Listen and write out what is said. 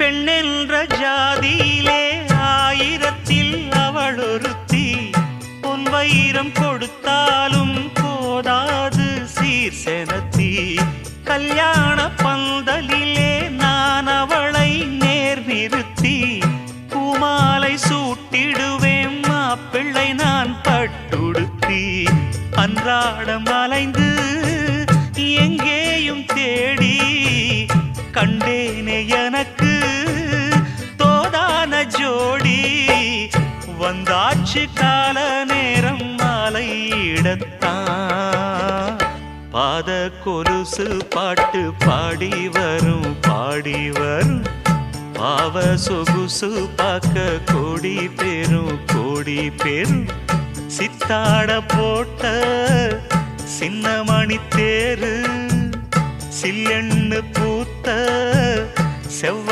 பெண்ணென்ற ஜாதியிலே ஆயிரத்தில் அவள் ஒருத்தி. பொன் வைரம் கொடுத்தாலும் போதாது சீர் செனத்தி. கல்யாண பந்தலிலே நான் அவளை நேர் நிறுத்தி. பூமாலை சூட்டிடுவேன் மாப்பிள்ளை நான் பட்டுடுத்தி. அன்றாடம் அலைந்து எங்கேயும் தேடி கண்டேனே எனக்கு தோதான ஜோடி. வந்தாச்சு கால நேரம் மாலையிடத்தான். பாத கொலுசு பாட்டு பாடி வரும் பாடி வரும். பாவ சொகுசு பார்க்க கோடி பேரும். சித்தாட போட்ட சின்ன மணி தேரு. சில்லெண்ணு பூத்த செவ்வ